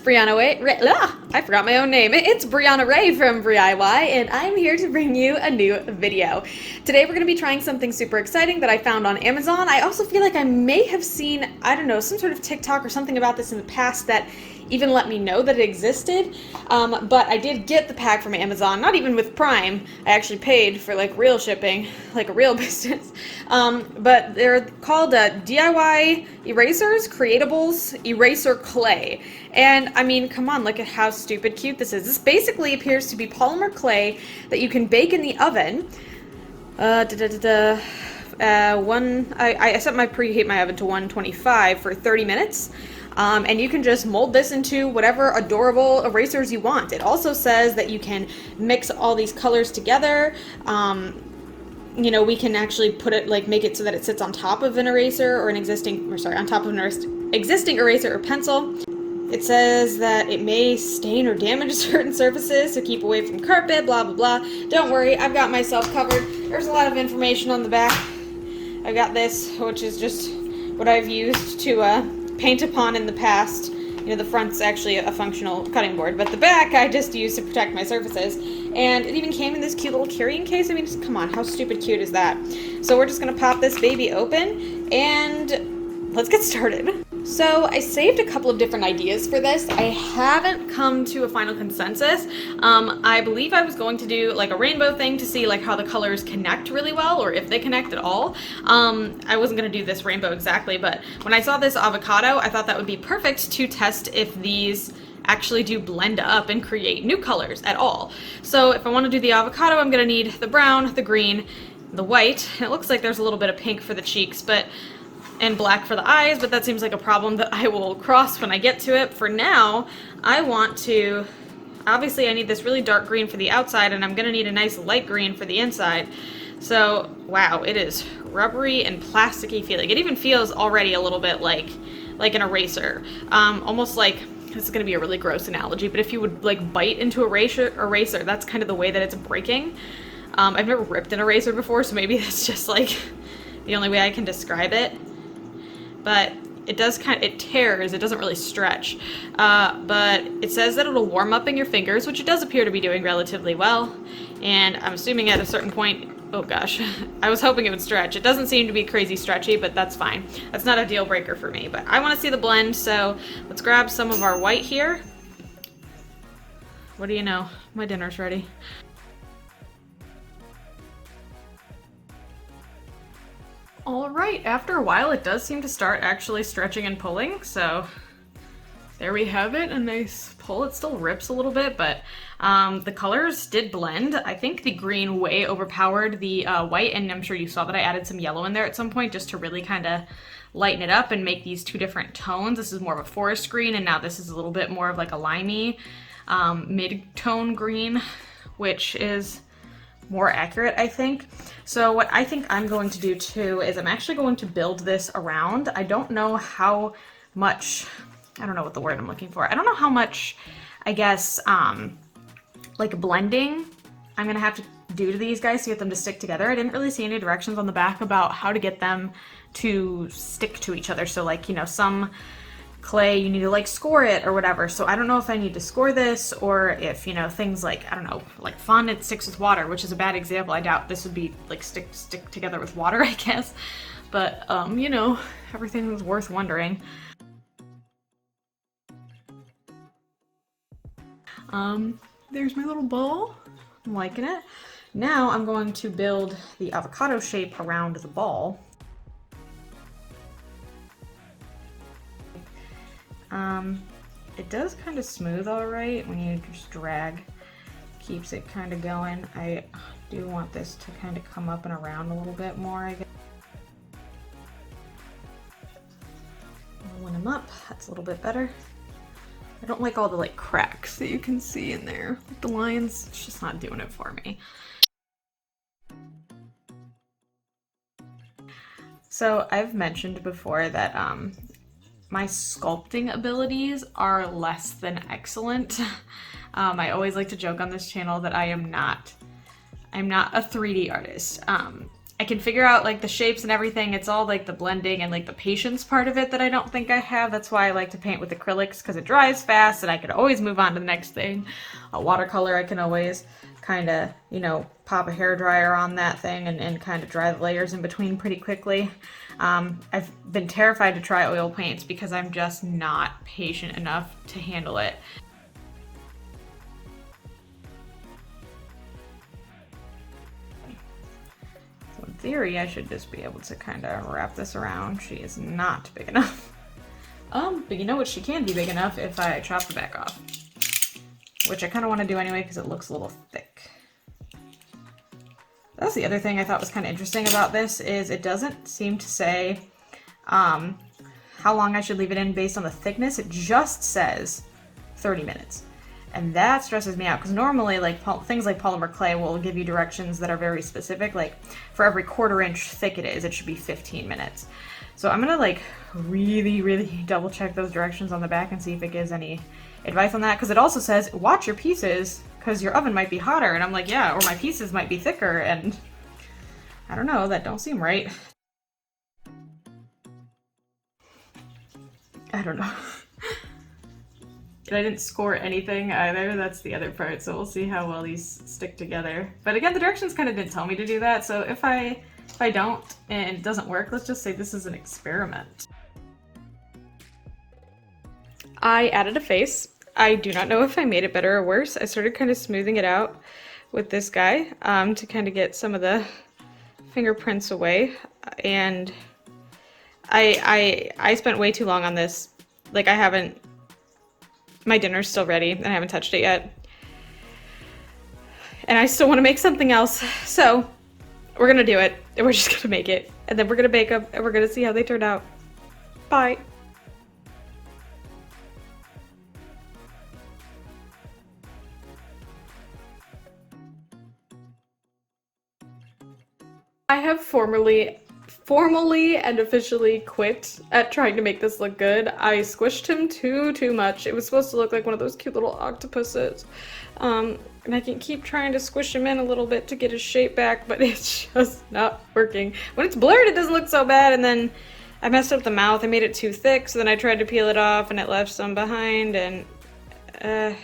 Brianna I forgot my own name. It's Brianna Ray from BriIY, and I'm here to bring you a new video. Today we're going to be trying something super exciting that I found on Amazon. I also feel like I may have seen, I don't know, some sort of TikTok or something about this in the past that even let me know that it existed, but I did get the pack from Amazon, not even with Prime. I actually paid for like real shipping, like a real business, but they're called DIY erasers, creatables, eraser clay. And I mean, come on, look at how stupid cute this is. This basically appears to be polymer clay that you can bake in the oven. I set my preheat my oven to 125 for 30 minutes. And you can just mold this into whatever adorable erasers you want. It also says that you can mix all these colors together. You know, we can actually put it, like, make it so that it sits on top of an eraser or on top of an existing eraser or pencil. It says that it may stain or damage certain surfaces, so keep away from carpet, blah, blah, blah. Don't worry, I've got myself covered. There's a lot of information on the back. I got this, which is just what I've used to, paint upon in the past. You know, the front's actually a functional cutting board, but the back I just use to protect my surfaces. And it even came in this cute little carrying case. I mean, just come on, how stupid cute is that? So we're just gonna pop this baby open and let's get started. So I saved a couple of different ideas for this. I haven't come to a final consensus. I believe I was going to do like a rainbow thing to see like how the colors connect really well, or if they connect at all. I wasn't gonna do this rainbow exactly, but when I saw this avocado, I thought that would be perfect to test if these actually do blend up and create new colors at all. So if I want to do the avocado, I'm gonna need the brown, the green, the white, and it looks like there's a little bit of pink for the cheeks, and black for the eyes, but that seems like a problem that I will cross when I get to it. For now, I want to, obviously I need this really dark green for the outside, and I'm gonna need a nice light green for the inside. So, wow, it is rubbery and plasticky feeling. It even feels already a little bit like an eraser. Almost like, this is gonna be a really gross analogy, but if you would like bite into a eraser, that's kind of the way that it's breaking. I've never ripped an eraser before, so maybe that's just like the only way I can describe it. But it does it tears, it doesn't really stretch. But it says that it'll warm up in your fingers, which it does appear to be doing relatively well. And I'm assuming at a certain point, oh gosh, I was hoping it would stretch. It doesn't seem to be crazy stretchy, but that's fine. That's not a deal breaker for me, but I want to see the blend, so let's grab some of our white here. What do you know? My dinner's ready. Alright, after a while it does seem to start actually stretching and pulling, so there we have it, a nice pull. It still rips a little bit, but the colors did blend. I think the green way overpowered the white, and I'm sure you saw that I added some yellow in there at some point just to really kind of lighten it up and make these two different tones. This is more of a forest green, and now this is a little bit more of like a limey mid-tone green, which is more accurate, I think. So what I think I'm going to do too is I'm actually going to build this around. I don't know how much, I don't know what the word I'm looking for. I don't know how much, I guess, like blending I'm gonna have to do to these guys to get them to stick together. I didn't really see any directions on the back about how to get them to stick to each other. So like, you know, some clay you need to like score it or whatever, so I don't know if I need to score this or if, you know, things like, I don't know, like fondant sticks with water, which is a bad example. I doubt this would be like stick together with water, I guess, but you know, everything's worth wondering. There's my little ball. I'm liking it. Now I'm going to build the avocado shape around the ball. It does kind of smooth all right when you just drag, keeps it kind of going. I do want this to kind of come up and around a little bit more, I guess. Rolling them up, that's a little bit better. I don't like all the like cracks that you can see in there. Like the lines, it's just not doing it for me. So I've mentioned before that my sculpting abilities are less than excellent. I always like to joke on this channel that I'm not a 3D artist. I can figure out like the shapes and everything. It's all like the blending and like the patience part of it that I don't think I have. That's why I like to paint with acrylics, because it dries fast and I can always move on to the next thing. A watercolor, I can always kind of, you know, pop a hairdryer on that thing and kind of dry the layers in between pretty quickly. I've been terrified to try oil paints because I'm just not patient enough to handle it. In theory, I should just be able to kind of wrap this around. She is not big enough. But you know what? She can be big enough if I chop the back off. Which I kind of want to do anyway because it looks a little thick. That's the other thing I thought was kind of interesting about this is it doesn't seem to say how long I should leave it in based on the thickness. It just says 30 minutes. And that stresses me out because normally like things like polymer clay will give you directions that are very specific. Like for every 1/4 inch thick it should be 15 minutes. So I'm gonna like really double check those directions on the back and see if it gives any advice on that, because it also says watch your pieces because your oven might be hotter, and I'm like, yeah, or my pieces might be thicker, and I don't know, that don't seem right. I don't know. And I didn't score anything either, that's the other part, so we'll see how well these stick together. But again, the directions kind of didn't tell me to do that, so if I don't and it doesn't work, let's just say this is an experiment. I added a face. I do not know if I made it better or worse. I started kind of smoothing it out with this guy to kind of get some of the fingerprints away, and I spent way too long on this. Like my dinner's still ready and I haven't touched it yet. And I still want to make something else. So we're gonna do it and we're just gonna make it. And then we're gonna bake them and we're gonna see how they turn out. Bye. I have formally and officially quit at trying to make this look good. I squished him too much. It was supposed to look like one of those cute little octopuses. And I can keep trying to squish him in a little bit to get his shape back, but it's just not working. When it's blurred, it doesn't look so bad, and then I messed up the mouth. I made it too thick, so then I tried to peel it off and it left some behind, and it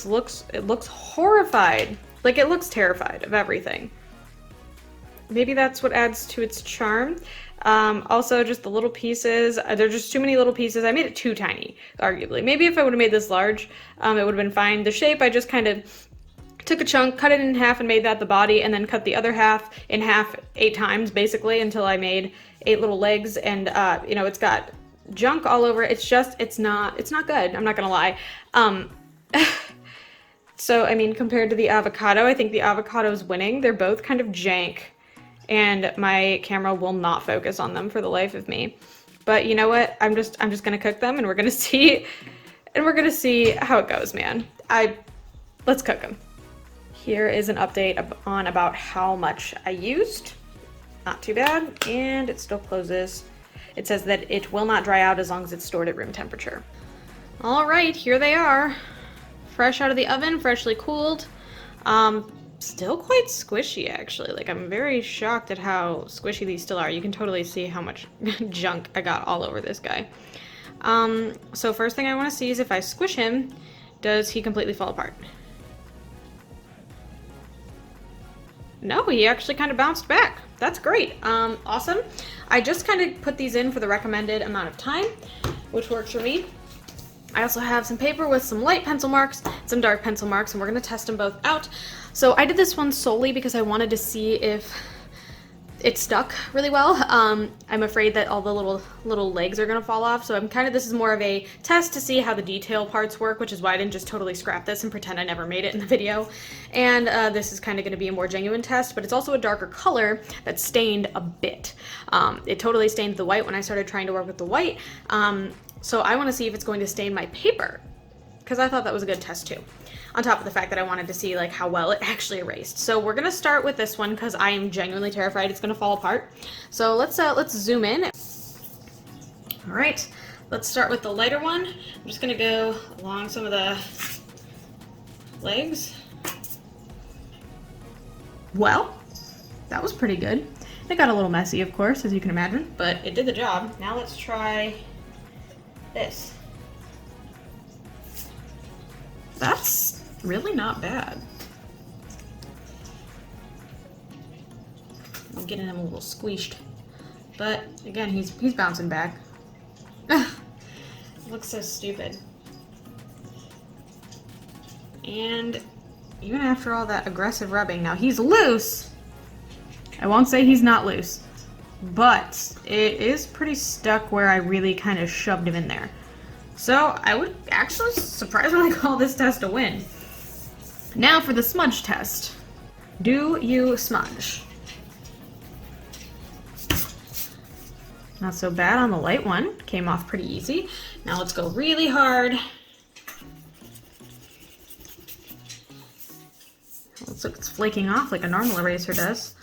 looks horrified. Like, it looks terrified of everything. Maybe that's what adds to its charm. Also, just the little pieces. There are just too many little pieces. I made it too tiny, arguably. Maybe if I would have made this large, it would have been fine. The shape, I just kind of took a chunk, cut it in half, and made that the body, and then cut the other half in half 8 times, basically, until I made 8 little legs. And, you know, it's got junk all over it. It's not good. I'm not gonna lie. So, I mean, compared to the avocado, I think the avocado is winning. They're both kind of jank, and my camera will not focus on them for the life of me. But you know what? I'm just gonna cook them, and we're gonna see how it goes, man. Let's cook them. Here is an update on about how much I used. Not too bad, and it still closes. It says that it will not dry out as long as it's stored at room temperature. All right, here they are. Fresh out of the oven, freshly cooled. Still quite squishy, actually. Like, I'm very shocked at how squishy these still are. You can totally see how much junk I got all over this guy. So first thing I want to see is if I squish him, does he completely fall apart? No, he actually kind of bounced back. That's great. Awesome. I just kind of put these in for the recommended amount of time, which works for me. I also have some paper with some light pencil marks, some dark pencil marks, and we're going to test them both out. So I did this one solely because I wanted to see if it stuck really well. I'm afraid that all the little legs are going to fall off, so this is more of a test to see how the detail parts work, which is why I didn't just totally scrap this and pretend I never made it in the video. And this is kind of going to be a more genuine test, but it's also a darker color that stained a bit. It totally stained the white when I started trying to work with the white. So I want to see if it's going to stain my paper, because I thought that was a good test too. On top of the fact that I wanted to see like how well it actually erased. So we're gonna start with this one because I am genuinely terrified it's gonna fall apart. So let's zoom in. All right, let's start with the lighter one. I'm just gonna go along some of the legs. Well, that was pretty good. It got a little messy, of course, as you can imagine, but it did the job. Now let's try this. That's really not bad. I'm getting him a little squeezed. But again, he's bouncing back. It looks so stupid. And even after all that aggressive rubbing, now he's loose. I won't say he's not loose, but it is pretty stuck where I really kind of shoved him in there. So I would actually surprisingly call this test a win. Now for the smudge test. Do you smudge? Not so bad on the light one. Came off pretty easy. Now let's go really hard. Looks like it's flaking off like a normal eraser does.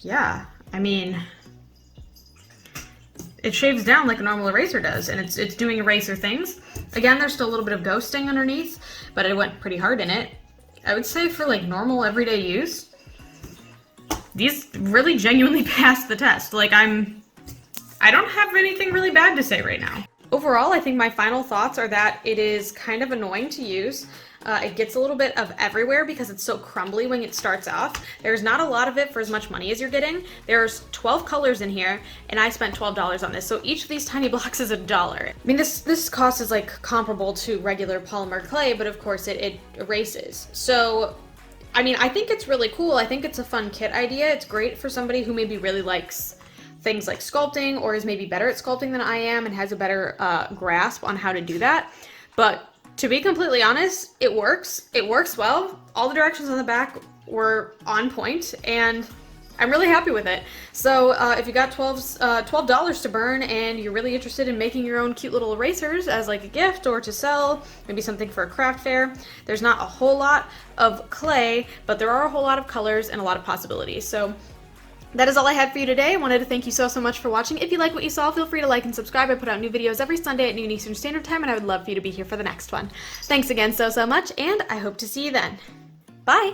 Yeah, I mean, it shaves down like a normal eraser does, and it's doing eraser things. Again, there's still a little bit of ghosting underneath, but I went pretty hard in it. I would say for like normal everyday use, these really genuinely passed the test. Like I don't have anything really bad to say right now. Overall, I think my final thoughts are that it is kind of annoying to use. It gets a little bit of everywhere because it's so crumbly when it starts off. There's not a lot of it for as much money as you're getting. There's 12 colors in here, and I spent $12 on this. So each of these tiny blocks is $1. I mean, this cost is like comparable to regular polymer clay, but of course it erases. So, I mean, I think it's really cool. I think it's a fun kit idea. It's great for somebody who maybe really likes things like sculpting or is maybe better at sculpting than I am and has a better grasp on how to do that. But to be completely honest, it works. It works well. All the directions on the back were on point, and I'm really happy with it. So if you got $12 to burn and you're really interested in making your own cute little erasers as like a gift or to sell, maybe something for a craft fair, there's not a whole lot of clay, but there are a whole lot of colors and a lot of possibilities. So that is all I had for you today. I wanted to thank you so much for watching. If you like what you saw, feel free to like and subscribe. I put out new videos every Sunday at noon Eastern Standard Time, and I would love for you to be here for the next one. Thanks again so much, and I hope to see you then. Bye!